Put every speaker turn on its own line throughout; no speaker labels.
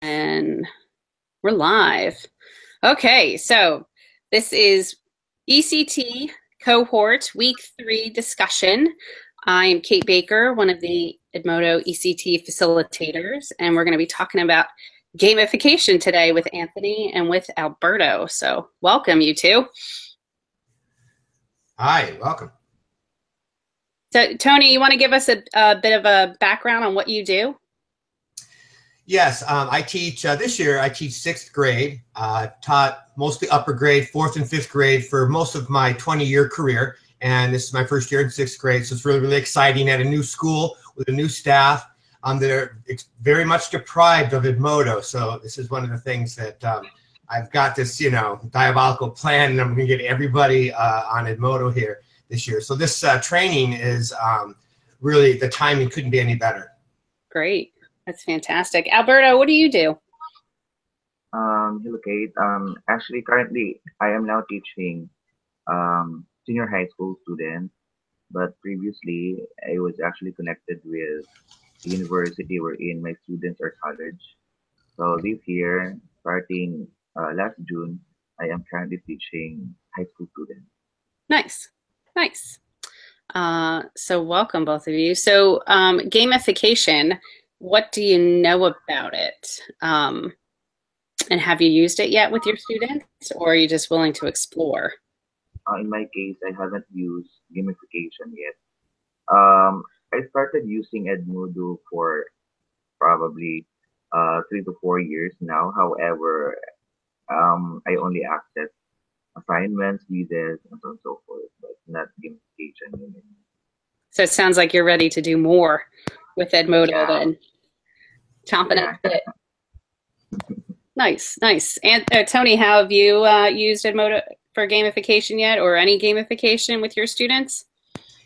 And we're live. Okay, so this is ECT cohort week 3 discussion. I'm Kate Baker, one of the Edmodo ECT facilitators, and we're going to be talking about gamification today with Anthony and with Alberto. So welcome, you two.
Hi, welcome.
So Tony, you want to give us a bit of a background on what you do?
Yes, I teach, this year I teach 6th grade, taught mostly upper grade, 4th and 5th grade for most of my 20-year career. And this is my first year in 6th grade. So it's really, really exciting at a new school with a new staff that are very much deprived of Edmodo. So this is one of the things that I've got this, diabolical plan, and I'm going to get everybody on Edmodo here this year. So this training is really, the timing couldn't be any better.
Great. That's fantastic. Alberto, what do you do?
Hello, Kate. Actually, currently, I am now teaching senior high school students, but previously, I was actually connected with the university wherein my students are college. So this year, starting last June, I am currently teaching high school students.
Nice. Nice. So welcome, both of you. So gamification, what do you know about it? And have you used it yet with your students, or are you just willing to explore?
In my case, I haven't used gamification yet. I started using Edmodo for probably 3 to 4 years now. However, I only access assignments, quizzes, and so on and so forth, but not gamification.
So it sounds like you're ready to do more with Edmodo then. Chomping at the bit. Nice, nice. And Tony, how have you used Edmodo for gamification yet, or any gamification with your students?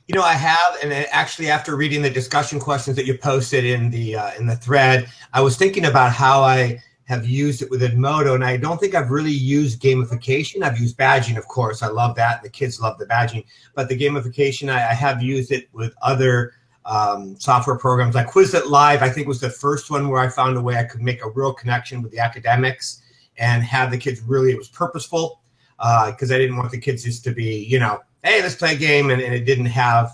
You know, I have, and actually after reading the discussion questions that you posted in the thread, I was thinking about how I have used it with Edmodo, and I don't think I've really used gamification. I've used badging, of course. I love that. The kids love the badging. But the gamification, I have used it with other software programs like Quizlet Live. I think was the first one where I found a way I could make a real connection with the academics and have the kids really, it was purposeful because I didn't want the kids just to be, hey, let's play a game, and it didn't have,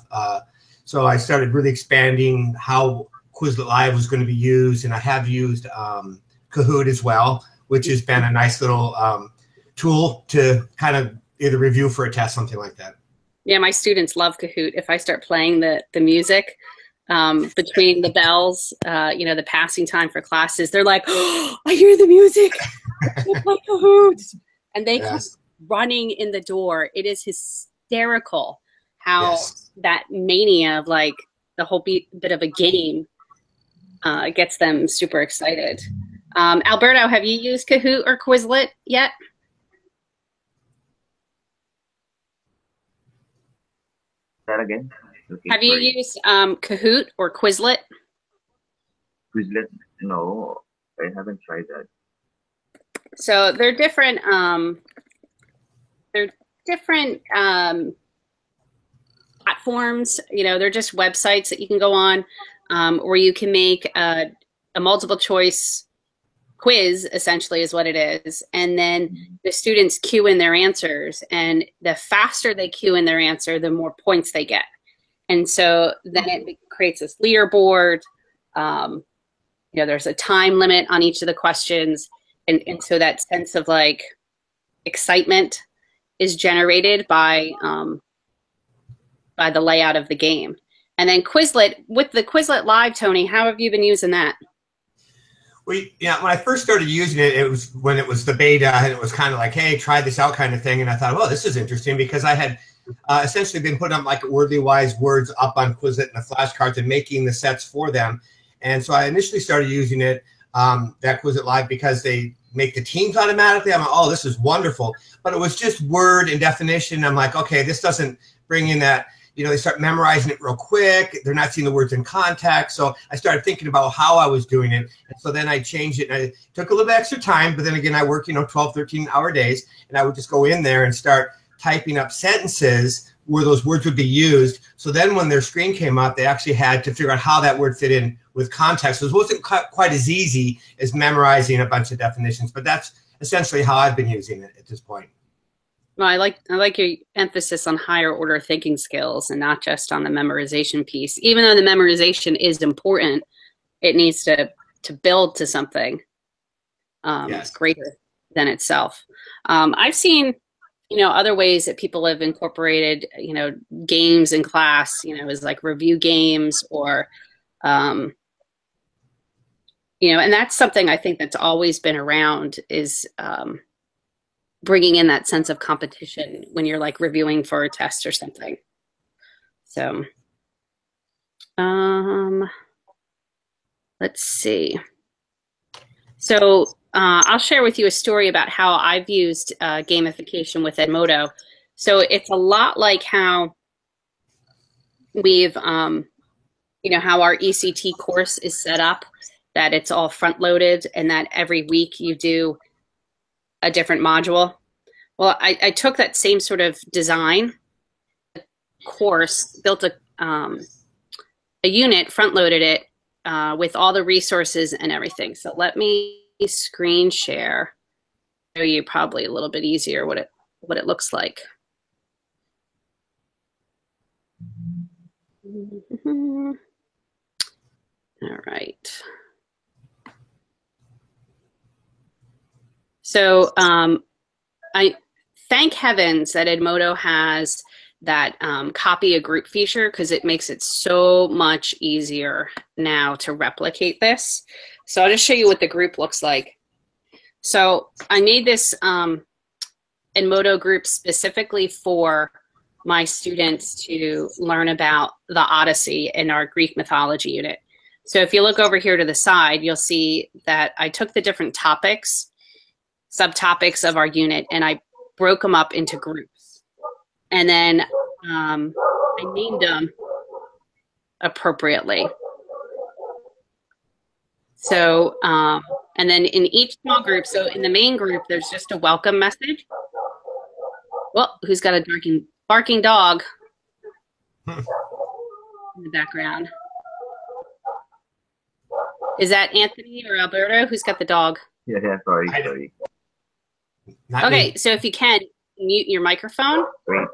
so I started really expanding how Quizlet Live was going to be used, and I have used Kahoot as well, which has been a nice little tool to kind of either review for a test, something like that.
Yeah, my students love Kahoot. If I start playing the music between the bells, the passing time for classes, they're like, oh, I hear the music. I play Kahoot. And they come running in the door. It is hysterical how that mania of like the whole bit of a game gets them super excited. Alberto, have you used Kahoot or Quizlet yet?
That again?
Okay, have you used Kahoot or Quizlet?
Quizlet? No, I haven't tried that.
So they're different. Platforms. They're just websites that you can go on, where you can make a multiple choice quiz, essentially is what it is, and then the students queue in their answers, and the faster they queue in their answer, the more points they get. And so then it creates this leaderboard. There's a time limit on each of the questions, and so that sense of like excitement is generated by the layout of the game. And then Quizlet, with the Quizlet Live, Tony, how have you been using that?
Well, when I first started using it, it was when it was the beta, and it was kind of like, hey, try this out kind of thing. And I thought, well, this is interesting, because I had essentially been putting up like Wordly Wise words up on Quizlet and the flashcards and making the sets for them. And so I initially started using it, that Quizlet Live, because they make the teams automatically. I'm like, oh, this is wonderful. But it was just word and definition. I'm like, okay, this doesn't bring in that. They start memorizing it real quick. They're not seeing the words in context. So I started thinking about how I was doing it. And so then I changed it. And I took a little bit extra time. But then again, I work, 12, 13-hour days. And I would just go in there and start typing up sentences where those words would be used. So then when their screen came up, they actually had to figure out how that word fit in with context. So it wasn't quite as easy as memorizing a bunch of definitions, but that's essentially how I've been using it at this point.
Well, I like your emphasis on higher order thinking skills and not just on the memorization piece. Even though the memorization is important, it needs to build to something
Yes.
greater than itself. I've seen, other ways that people have incorporated, games in class, as like review games or, and that's something I think that's always been around is bringing in that sense of competition when you're like reviewing for a test or something. So, let's see. So I'll share with you a story about how I've used gamification with Edmodo. So it's a lot like how we've, how our ECT course is set up, that it's all front loaded and that every week you do a different module. Well, I took that same sort of design course, built a unit, front loaded it with all the resources and everything. So let me screen share, show you probably a little bit easier what it looks like. All right. So I thank heavens that Edmodo has that copy a group feature, because it makes it so much easier now to replicate this. So I'll just show you what the group looks like. So I made this Edmodo group specifically for my students to learn about the Odyssey in our Greek mythology unit. So if you look over here to the side, you'll see that I took the different topics, subtopics of our unit, and I broke them up into groups. And then I named them appropriately. So, and then in each small group, so in the main group, there's just a welcome message. Well, who's got a barking dog in the background? Is that Anthony or Alberto? Who's got the dog?
Yeah, sorry.
Okay, so if you can, mute your microphone.
Wait.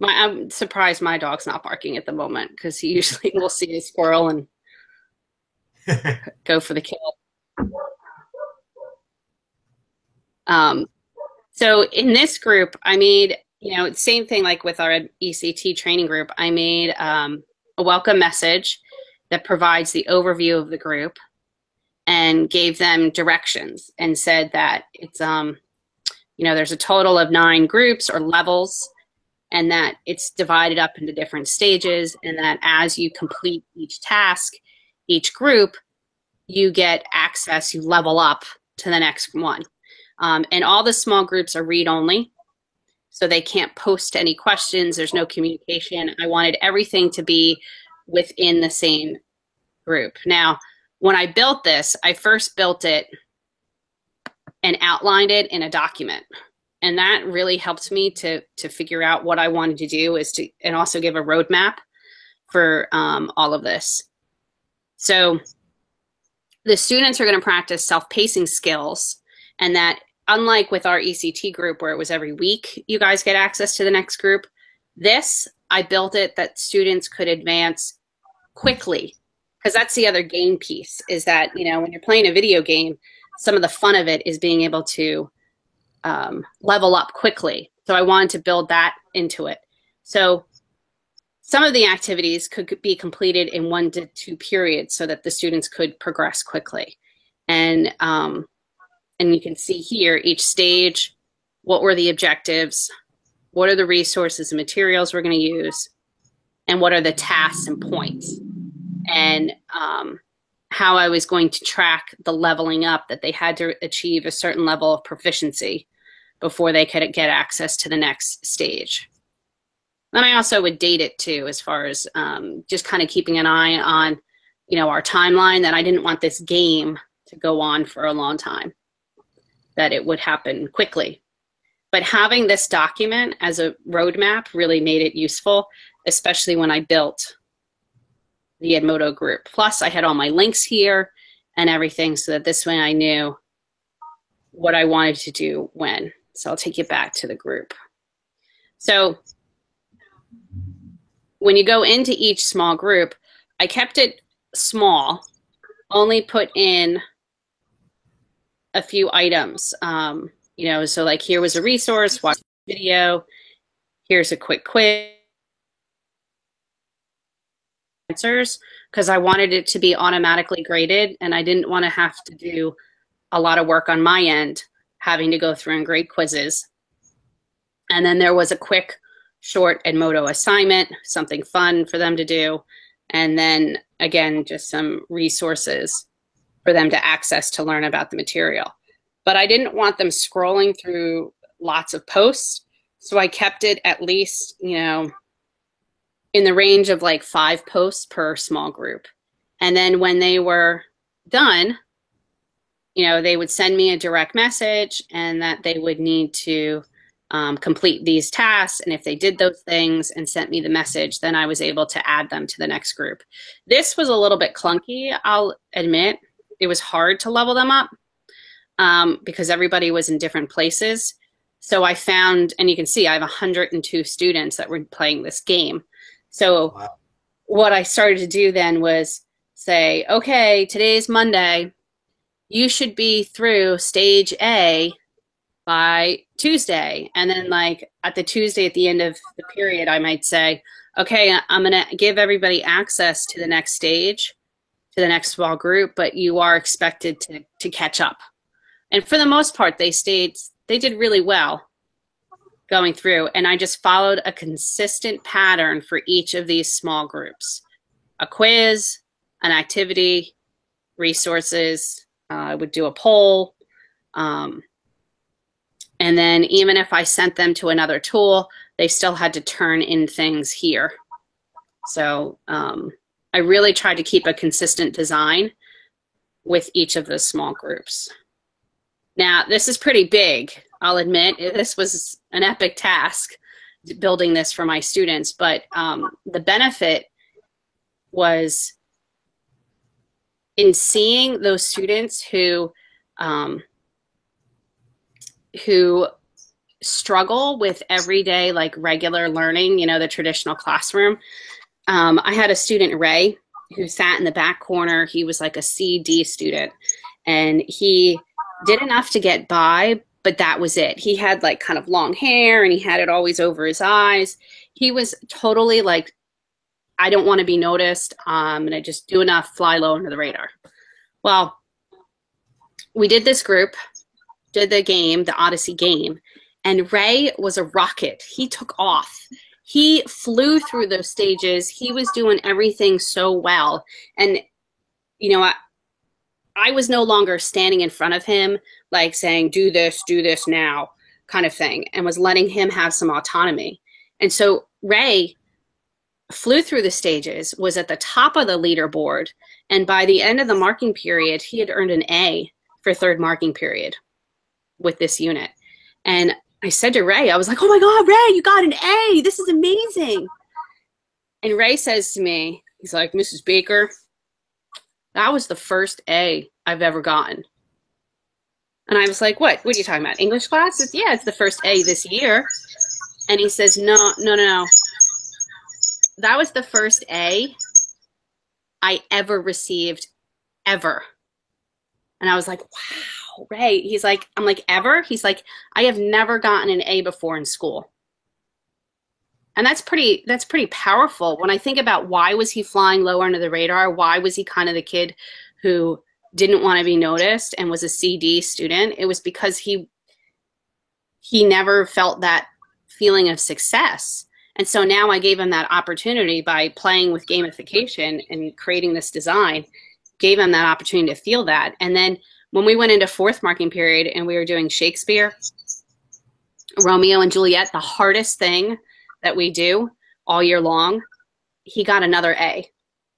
I'm surprised my dog's not barking at the moment, because he usually will see a squirrel and go for the kill. So in this group, I made, same thing like with our ECT training group, I made a welcome message that provides the overview of the group and gave them directions and said that it's, there's a total of 9 groups or levels, and that it's divided up into different stages, and that as you complete each task, each group, you get access, you level up to the next one. And all the small groups are read-only, so they can't post any questions. There's no communication. I wanted everything to be within the same group. Now, when I built this, I first built it and outlined it in a document. And that really helped me to figure out what I wanted to do and also give a roadmap for all of this. So the students are going to practice self-pacing skills, and that unlike with our ECT group where it was every week you guys get access to the next group, this, I built it that students could advance quickly, because that's the other game piece, is that, when you're playing a video game, some of the fun of it is being able to level up quickly. So I wanted to build that into it. So some of the activities could be completed in 1 to 2 periods so that the students could progress quickly. And you can see here each stage, what were the objectives, what are the resources and materials we're going to use, and what are the tasks and points, and how I was going to track the leveling up, that they had to achieve a certain level of proficiency before they could get access to the next stage. And I also would date it too, as far as just kind of keeping an eye on, our timeline, that I didn't want this game to go on for a long time, that it would happen quickly. But having this document as a roadmap really made it useful, especially when I built the Edmodo group. Plus, I had all my links here and everything so that this way I knew what I wanted to do when. So I'll take you back to the group. So when you go into each small group, I kept it small, only put in a few items. You know, so like here was a resource, watch the video, here's a quick quiz, answers, because I wanted it to be automatically graded and I didn't want to have to do a lot of work on my end, having to go through and grade quizzes. And then there was a quick, short Edmodo assignment, something fun for them to do. And then again, just some resources for them to access to learn about the material. But I didn't want them scrolling through lots of posts. So I kept it at least, you know, in the range of like 5 posts per small group. And then when they were done, you know, they would send me a direct message and that they would need to complete these tasks. And if they did those things and sent me the message, then I was able to add them to the next group. This was a little bit clunky, I'll admit. It was hard to level them up because everybody was in different places. So I found, and you can see I have 102 students that were playing this game. So wow. What I started to do then was say, okay, today's Monday. You should be through stage A by Tuesday. And then like at the Tuesday at the end of the period, I might say, okay, I'm going to give everybody access to the next stage, to the next small group, but you are expected to catch up. And for the most part, they did really well going through. And I just followed a consistent pattern for each of these small groups. A quiz, an activity, resources, I would do a poll. And then even if I sent them to another tool, they still had to turn in things here. So I really tried to keep a consistent design with each of the small groups. Now, this is pretty big, I'll admit. This was an epic task, building this for my students. But the benefit was in seeing those students who struggle with everyday, like regular learning, you know, the traditional classroom. I had a student, Ray, who sat in the back corner. He was like a C/D student, and he did enough to get by, but that was it. He had like kind of long hair and he had it always over his eyes. He was totally like, I don't want to be noticed. I'm going to just do enough, fly low under the radar. Well, we did this group, did the game, the Odyssey game, and Ray was a rocket. He took off. He flew through those stages. He was doing everything so well. And, you know, I was no longer standing in front of him, like saying, do this now, kind of thing, and was letting him have some autonomy. And so Ray flew through the stages, was at the top of the leaderboard, and by the end of the marking period, he had earned an A for third marking period with this unit. And I said to Ray, I was like, oh my God, Ray, you got an A. This is amazing. And Ray says to me, he's like, Mrs. Baker, that was the first A I've ever gotten. And I was like, what are you talking about? English class? Yeah, it's the first A this year. And he says, no. That was the first A I ever received, ever. And I was like, wow, Ray. He's like, I'm like, ever? He's like, I have never gotten an A before in school. And that's pretty powerful. When I think about why was he flying low under the radar, why was he kind of the kid who didn't want to be noticed and was a C/D student, it was because he never felt that feeling of success. And so now I gave him that opportunity by playing with gamification and creating this design, gave him that opportunity to feel that. And then when we went into fourth marking period and we were doing Shakespeare, Romeo and Juliet, the hardest thing that we do all year long, he got another A.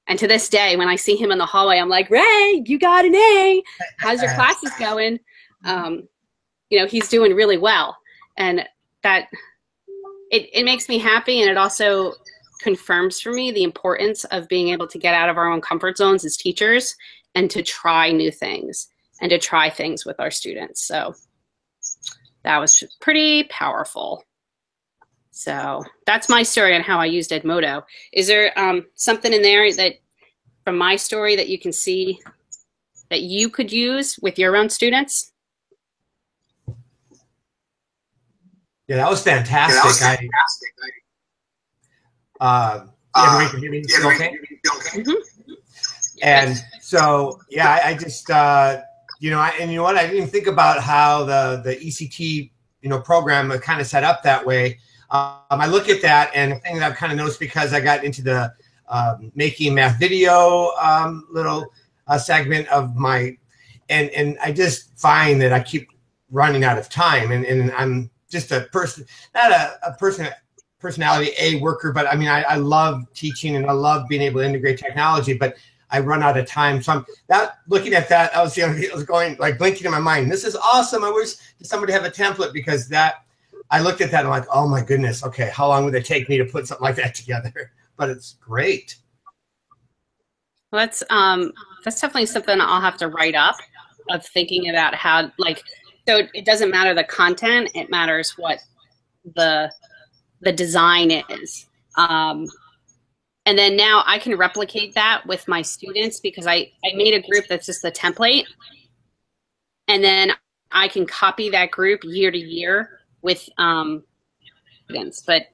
And to this day, when I see him in the hallway, I'm like, Ray, you got an A. How's your classes going? You know, he's doing really well. And that it makes me happy, and it also confirms for me the importance of being able to get out of our own comfort zones as teachers and to try new things and to try things with our students. So that was pretty powerful. So that's my story on how I used Edmodo. Is there something in there that from my story that you can see that you could use with your own students?
Yeah, that was fantastic. Everybody can hear me still okay?
Mm-hmm.
And so, yeah, I just, you know, and you know what? I didn't even think about how the ECT, you know, program kind of set up that way. I look at that, and the thing that I've kind of noticed because I got into the making math video little segment of my, and I just find that I keep running out of time, and I'm just a person, not a personality A worker, but I mean, I love teaching and I love being able to integrate technology, but I run out of time. So I'm that looking at that, I was going like blinking in my mind. This is awesome. I wish somebody have a template, because that I looked at that and I'm like, oh my goodness. Okay. How long would it take me to put something like that together? But it's great.
Well, that's definitely something I'll have to write up, of thinking about how, like, so it doesn't matter the content, it matters what the design is. And then now I can replicate that with my students, because I made a group that's just the template. And then I can copy that group year to year with students. But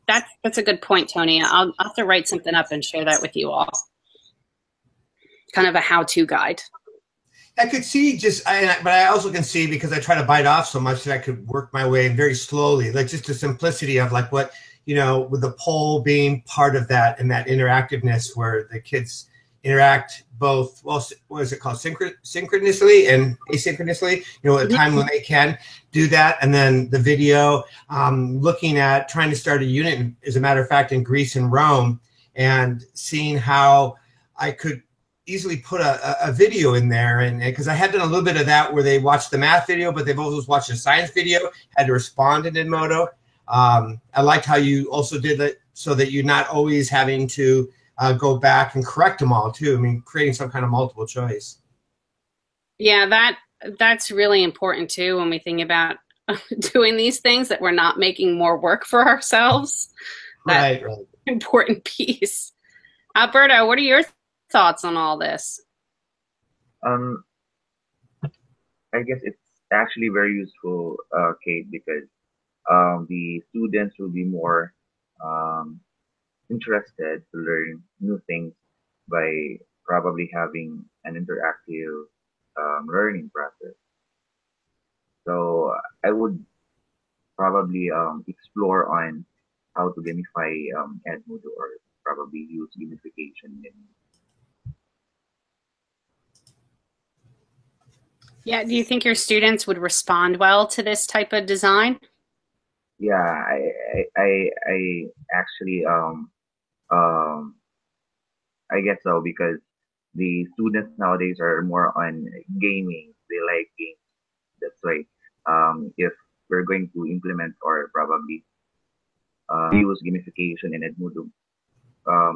that's a good point, Tony. I'll have to write something up and share that with you all. Kind of a how-to guide.
I could see but I also can see, because I try to bite off so much, that I could work my way very slowly, like just the simplicity of like what, you know, with the poll being part of that, and that interactiveness where the kids interact both, well, what is it called? Synchronously and asynchronously, you know, at a time when they can do that. And then the video, looking at trying to start a unit, as a matter of fact, in Greece and Rome, and seeing how I could easily put a video in there, and because I had done a little bit of that where they watched the math video, but they've also watched a science video, had to respond in Edmodo. I liked how you also did it so that you're not always having to go back and correct them all too. I mean, creating some kind of multiple choice.
Yeah, that's really important too when we think about doing these things, that we're not making more work for ourselves. That's
right.
Important piece. Alberto, what are your thoughts on all this?
I guess it's actually very useful, Kate, because the students will be more interested to learn new things by probably having an interactive learning process. So I would probably explore on how to gamify Edmodo, or probably use gamification.
Yeah, do you think your students would respond well to this type of design?
Yeah, I actually I guess so, because the students nowadays are more on gaming. They like games. That's why if we're going to implement or probably use gamification in Edmodo,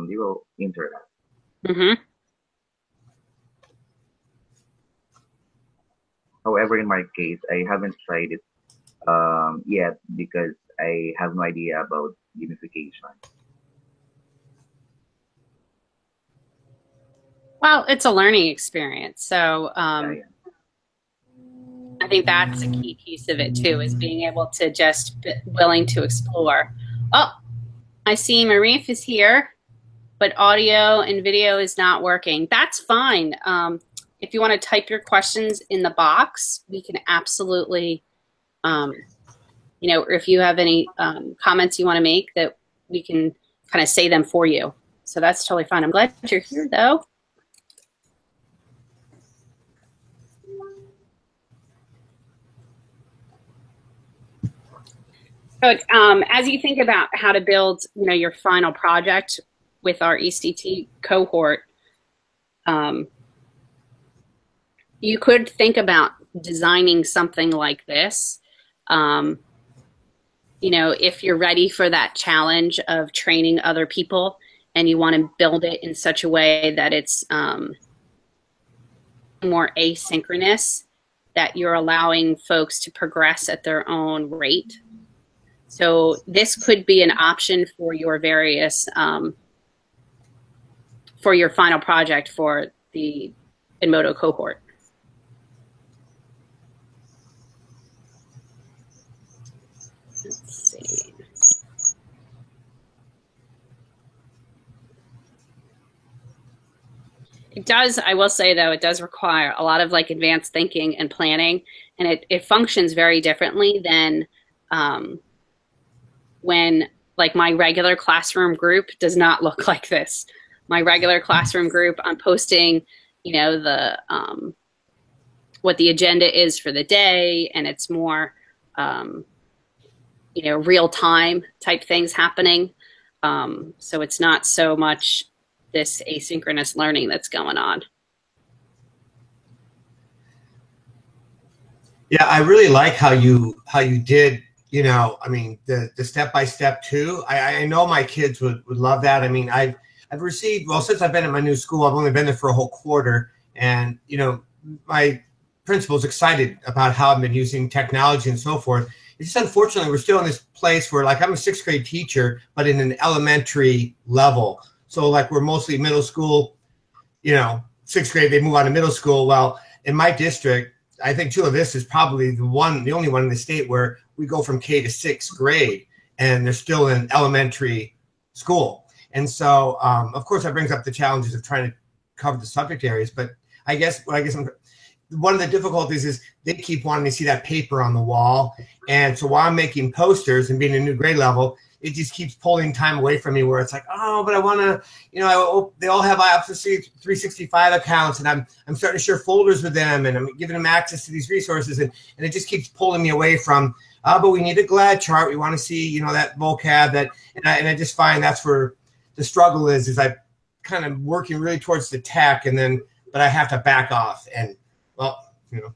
they will interact.
Mm-hmm.
However, in my case, I haven't tried it yet, because I have no idea about gamification.
Well, it's a learning experience. So
Yeah.
I think that's a key piece of it too, is being able to just be willing to explore. Oh, I see Marif is here, but audio and video is not working. That's fine. If you want to type your questions in the box, we can absolutely, you know, if you have any comments you want to make, that we can kind of say them for you. So that's totally fine. I'm glad you're here, though. So as you think about how to build, you know, your final project with our ECT cohort, you could think about designing something like this, you know, if you're ready for that challenge of training other people and you want to build it in such a way that it's more asynchronous, that you're allowing folks to progress at their own rate. So this could be an option for your various, for your final project for the Edmodo cohort. Let's see. It does, I will say though, it does require a lot of like advanced thinking and planning, and it functions very differently than when like my regular classroom group does not look like this. My regular classroom group, I'm posting, you know, the what the agenda is for the day, and it's more, you know, real time type things happening. So it's not so much this asynchronous learning that's going on.
Yeah, I really like how you did, you know, I mean, the step-by-step too. I know my kids would love that. I mean, I've received, well, since I've been at my new school, I've only been there for a whole quarter, and, you know, my principal's excited about how I've been using technology and so forth. It's just unfortunately we're still in this place where, like, I'm a 6th grade teacher, but in an elementary level. So like we're mostly middle school, you know, 6th grade, they move on to middle school. Well, in my district, I think Chula Vista is probably the only one in the state where we go from K to 6th grade and they're still in elementary school. And so, of course, that brings up the challenges of trying to cover the subject areas. But I guess one of the difficulties is they keep wanting to see that paper on the wall. And so while I'm making posters and being a new grade level, it just keeps pulling time away from me where it's like, oh, but I want to, you know, they all have Office 365 accounts, and I'm starting to share folders with them, and I'm giving them access to these resources, and it just keeps pulling me away from, but we need a GLAD chart. We want to see, you know, that vocab that, and I just find that's where the struggle is I kind of working really towards the tech, and then, but I have to back off, and well, you know.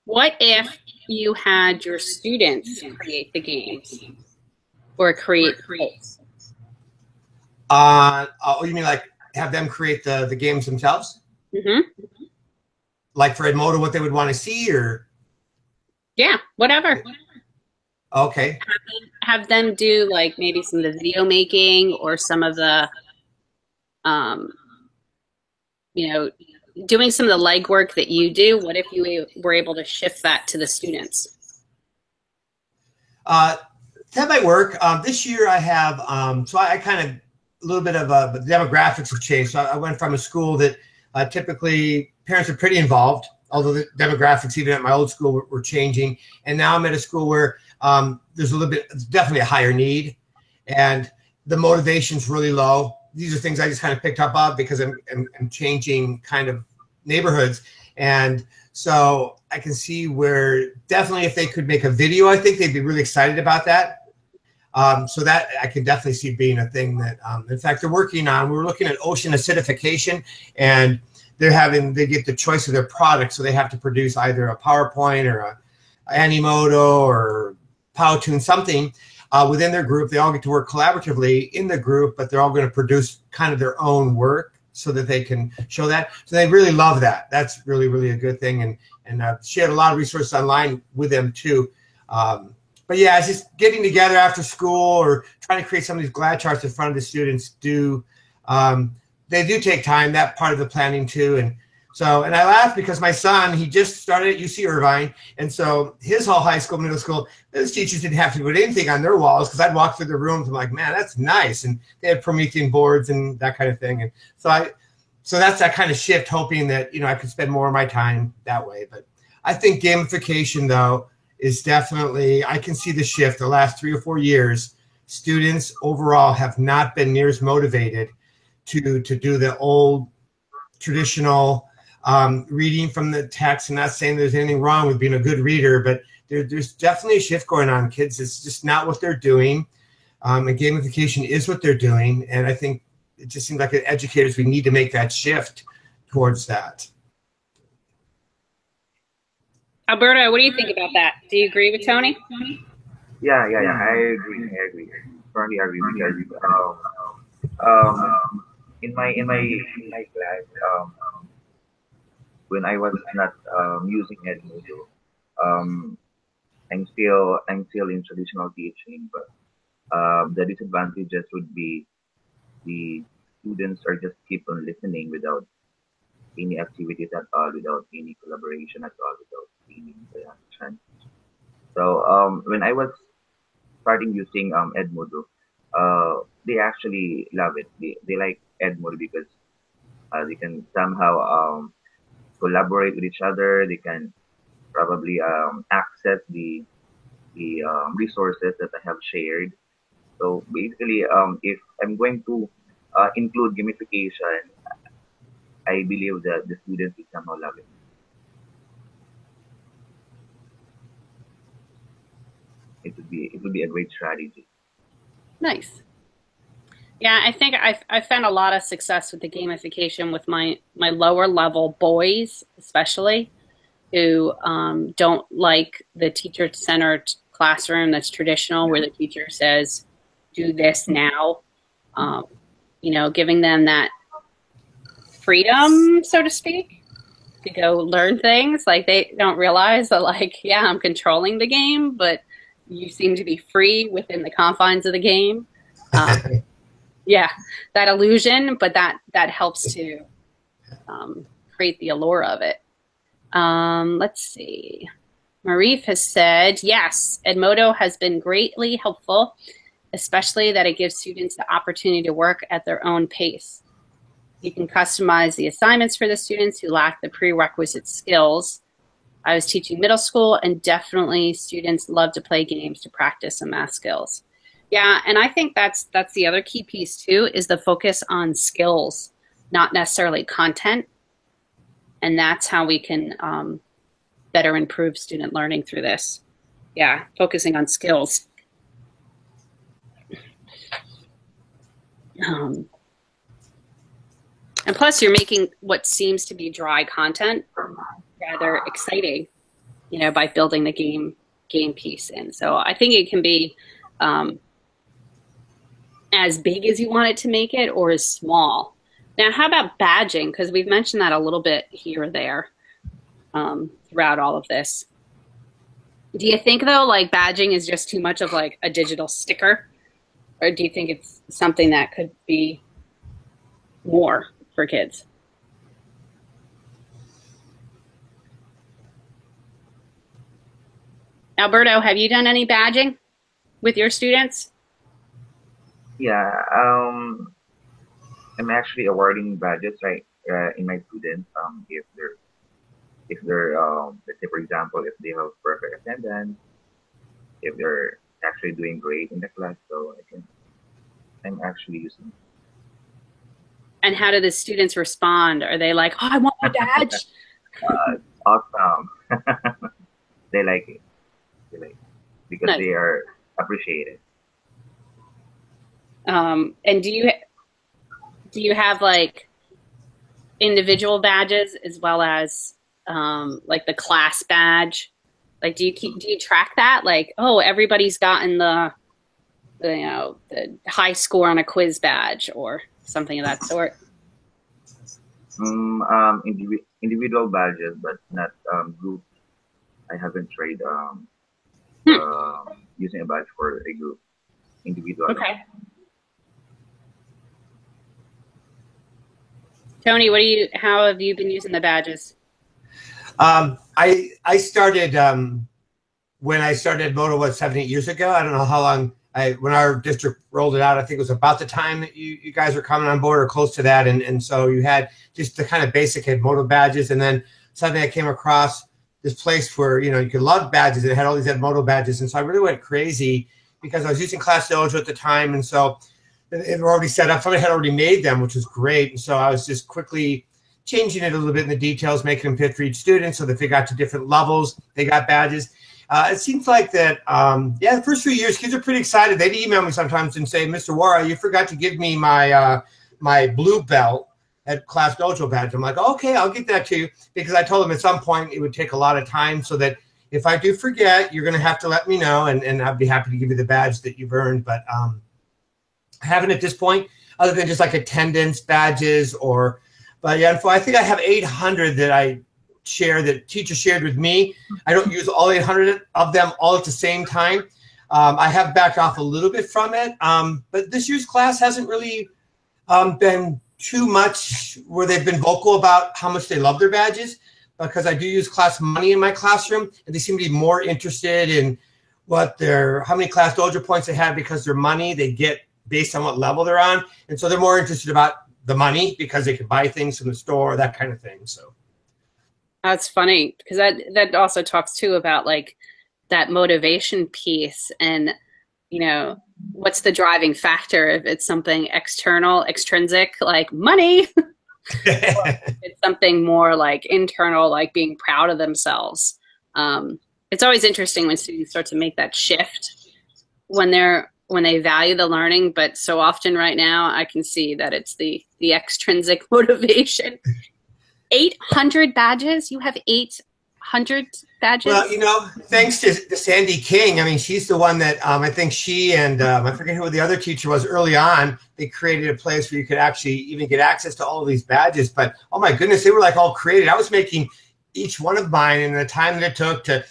What if you had your students create the games? Or create polls?
Oh, you mean like have them create the games themselves?
Mm-hmm.
Like for Edmodo, what they would want to see, or?
Yeah, whatever.
Okay.
Have them do like maybe some of the video making or some of the, you know, doing some of the legwork that you do. What if you were able to shift that to the students?
That might work. This year I have, so I kind of, a little bit of the demographics have changed. So I went from a school that typically parents are pretty involved, although the demographics even at my old school were changing. And now I'm at a school where there's a little bit, it's definitely a higher need, and the motivation's really low. These are things I just kind of picked up on because I'm changing kind of neighborhoods. And so I can see where definitely if they could make a video, I think they'd be really excited about that. So that I can definitely see being a thing that, in fact, they're working on. We're looking at ocean acidification, and they get the choice of their product. So they have to produce either a PowerPoint or a Animoto or Powtoon, something within their group. They all get to work collaboratively in the group, but they're all going to produce kind of their own work so that they can show that. So they really love that. That's really, really a good thing. And I've shared a lot of resources online with them too. But yeah, it's just getting together after school or trying to create some of these GLAD charts in front of the students they do take time, that part of the planning too. And I laugh because my son, he just started at UC Irvine. And so his whole high school, middle school, those teachers didn't have to put anything on their walls because I'd walk through the rooms. I'm like, man, that's nice. And they had Promethean boards and that kind of thing. And so that's that kind of shift, hoping that, you know, I could spend more of my time that way. But I think gamification, though, is definitely, I can see the shift the last 3 or 4 years. Students overall have not been near as motivated to do the old traditional reading from the text. I'm not saying there's anything wrong with being a good reader, but there's definitely a shift going on. Kids, it's just not what they're doing. And gamification is what they're doing. And I think it just seems like as educators, we need to make that shift towards that.
Alberto, what do you think about that? Do you agree with Tony?
Yeah. I agree. I agree. Strongly agree because in my class, when I was not using Edmodo, um, I'm still in traditional teaching, but the disadvantages would be the students are just keep on listening without any activities at all, without any collaboration at all, without any interaction. So when I was starting using Edmodo, they actually love it. They like Edmodo because they can somehow collaborate with each other. They can probably access the resources that I have shared. So basically, if I'm going to include gamification, I believe that the students will somehow love it. It would be a great strategy.
Nice. Yeah, I think I've found a lot of success with the gamification with my lower level boys, especially who don't like the teacher centered classroom that's traditional, where the teacher says, "Do this now." Um, giving them that freedom, so to speak, to go learn things. Like they don't realize that, like, yeah, I'm controlling the game, but you seem to be free within the confines of the game. Um, yeah, that illusion, but that helps to create the allure of it. Let's see. Marif has said, yes, Edmodo has been greatly helpful, especially that it gives students the opportunity to work at their own pace. You can customize the assignments for the students who lack the prerequisite skills. I was teaching middle school, and definitely students love to play games to practice some math skills. Yeah, and I think that's the other key piece too, is the focus on skills, not necessarily content. And that's how we can better improve student learning through this. Yeah, focusing on skills. And plus, you're making what seems to be dry content rather exciting, by building the game piece in. So I think it can be as big as you want it to make it, or as small. Now, how about badging? Because we've mentioned that a little bit here or there throughout all of this. Do you think, though, like badging is just too much of like a digital sticker? Or do you think it's something that could be more for kids? Alberto, have you done any badging with your students?
Yeah, I'm actually awarding badges right in my students. If they're let's say for example, if they have perfect attendance, if they're actually doing great in the class, so I'm actually using.
And how do the students respond? Are they like, "Oh, I want my badge"?
Awesome. They like it. They like it because
Nice.
they are appreciated.
And do you have like individual badges as well as like the class badge? Like, do you track that? Like, oh, everybody's gotten the high score on a quiz badge or something of that sort.
Individual badges, but not group. I haven't tried using a badge for a group. Individual.
Okay. Tony, how have you been using the badges?
I started when I started Moto 7-8 years ago. I don't know how long. When our district rolled it out, I think it was about the time that you guys were coming on board or close to that, and so you had just the kind of basic Edmodo badges, and then suddenly I came across this place where you could log badges, and it had all these Edmodo badges, and so I really went crazy because I was using Class Dojo at the time, and so they were already set up. Somebody had already made them, which was great, and so I was just quickly changing it a little bit in the details, making them fit for each student so that they got to different levels, they got badges. It seems like that, the first few years, kids are pretty excited. They'd email me sometimes and say, Mr. Wara, you forgot to give me my my blue belt at Class Dojo badge. I'm like, okay, I'll get that to you, because I told them at some point it would take a lot of time so that if I do forget, you're going to have to let me know, and I'd be happy to give you the badge that you've earned. But I haven't at this point, other than just like attendance badges but yeah, I think I have 800 that I share that teachers shared with me. I don't use all 800 of them all at the same time. I have backed off a little bit from it, but this year's class hasn't really been too much where they've been vocal about how much they love their badges, because I do use class money in my classroom, and they seem to be more interested in how many class dojo points they have, because their money they get based on what level they're on, and so they're more interested about the money because they can buy things from the store, that kind of thing. So
that's funny, because that also talks too about like that motivation piece, and what's the driving factor, if it's something external, extrinsic, like money, or if it's something more like internal, like being proud of themselves. It's always interesting when students start to make that shift when they value the learning, but so often right now I can see that it's the extrinsic motivation. 800 badges? You have 800 badges?
Well, thanks to Sandy King. I mean, she's the one that I think she and I forget who the other teacher was early on. They created a place where you could actually even get access to all of these badges. But oh my goodness, they were like all created. I was making each one of mine, and the time that it took to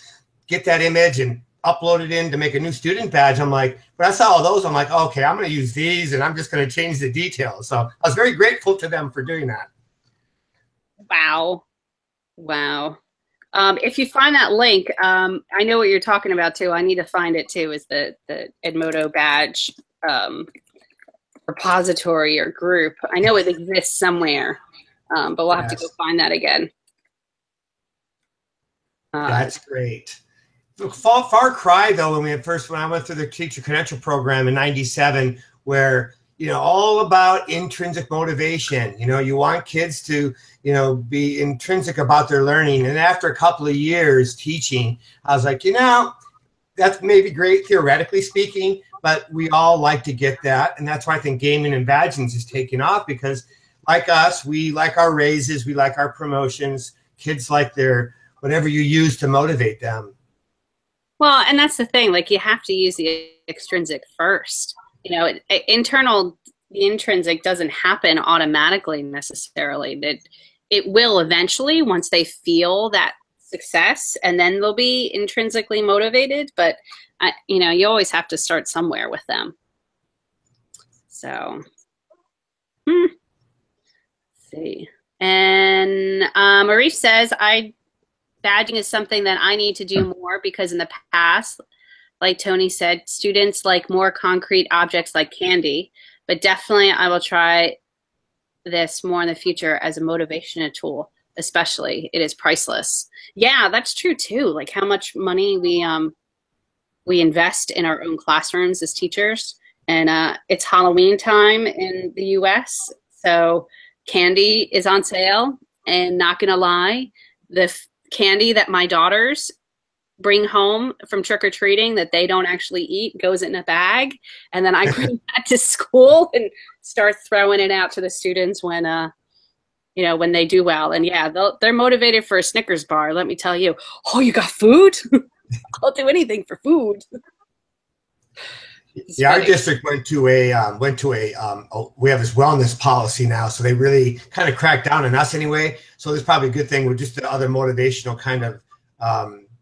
get that image and upload it in to make a new student badge. I'm like, when I saw all those, I'm like, okay, I'm going to use these, and I'm just going to change the details. So I was very grateful to them for doing that.
Wow. If you find that link, I know what you're talking about too. I need to find it too, is the Edmodo badge repository or group. I know it exists somewhere, but we'll have to go find that again.
That's great. Far cry though, when I went through the teacher credential program in '97, where all about intrinsic motivation. You want kids to be intrinsic about their learning. And after a couple of years teaching, I was like, that's maybe great theoretically speaking, but we all like to get that, and that's why I think gaming and badgings is taking off, because like us, we like our raises, we like our promotions. Kids like their whatever you use to motivate them.
Well, and that's the thing, like you have to use the extrinsic first. The intrinsic doesn't happen automatically necessarily. That it will eventually once they feel that success, and then they'll be intrinsically motivated. But you always have to start somewhere with them. So, let's see. And Marie says, badging is something that I need to do more, because in the past, like Tony said, students like more concrete objects like candy, but definitely I will try this more in the future as a motivation tool, especially. It is priceless. Yeah, that's true too. Like how much money we invest in our own classrooms as teachers. And it's Halloween time in the US, so candy is on sale, and not gonna lie, the candy that my daughters bring home from trick-or-treating that they don't actually eat goes in a bag, and then I bring that to school and start throwing it out to the students when when they do well. And yeah, they're motivated for a Snickers bar, let me tell you. Oh, you got food? I'll do anything for food.
Yeah, our district went to we have this wellness policy now, so they really kind of cracked down on us anyway. So there's probably a good thing with just the other motivational kind of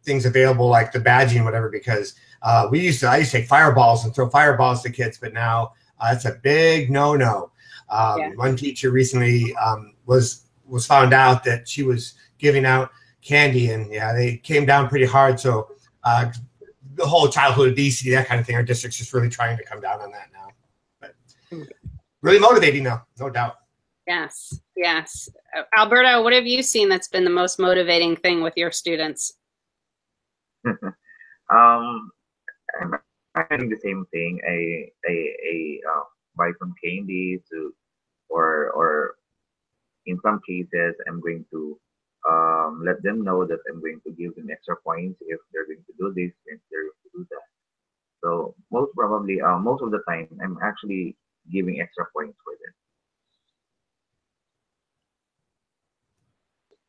things available, like the badging, whatever. Because I used to take fireballs and throw fireballs to kids, but now it's a big no. One teacher recently was found out that she was giving out candy, and yeah, they came down pretty hard. So the whole childhood obesity, that kind of thing, our district's just really trying to come down on that now. But really motivating though, no doubt.
Yes. Alberto, what have you seen that's been the most motivating thing with your students?
I'm doing the same thing. I buy some candy or in some cases I'm going to let them know that I'm going to give them extra points if they're going to do this, if they're going to do that. So most of the time, I'm actually giving extra points for them.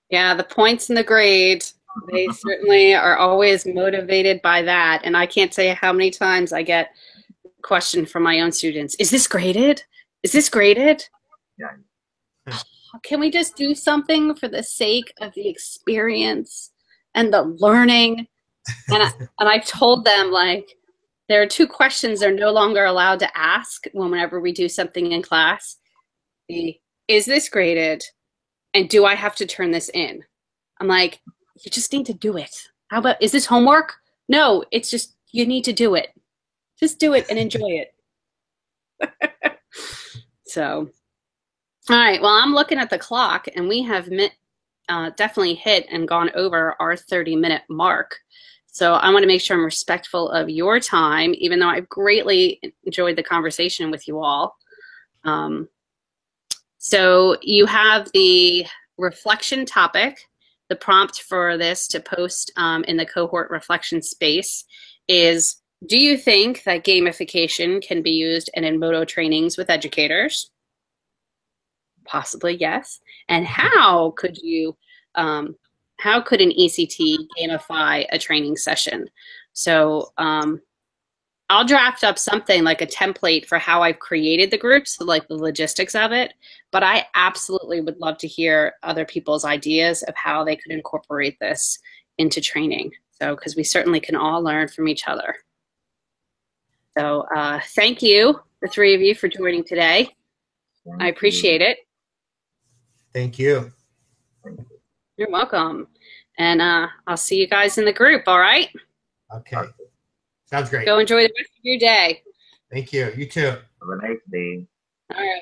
Yeah, the points and the grade. They certainly are always motivated by that. And I can't say how many times I get a question from my own students. Is this graded? Is this graded?
Yeah.
Can we just do something for the sake of the experience and the learning? And I've told them, like, there are two questions they're no longer allowed to ask whenever we do something in class. Is this graded? And do I have to turn this in? I'm like, you just need to do it. How about, is this homework? No, it's just, you need to do it. Just do it and enjoy it. So, all right, well, I'm looking at the clock, and we have definitely hit and gone over our 30-minute mark. So I want to make sure I'm respectful of your time, even though I've greatly enjoyed the conversation with you all. So you have the reflection topic. The prompt for this to post in the cohort reflection space is, do you think that gamification can be used in Edmodo trainings with educators? Possibly, yes. And how could you, how could an ECT gamify a training session? So I'll draft up something like a template for how I've created the groups, so like the logistics of it, but I absolutely would love to hear other people's ideas of how they could incorporate this into training. So, because we certainly can all learn from each other. So thank you, the three of you, for joining today. I appreciate it.
Thank you.
You're welcome. And I'll see you guys in the group, all right?
Okay. Sounds great.
Go enjoy the rest of your day.
Thank you. You too.
Have a nice day.
All right.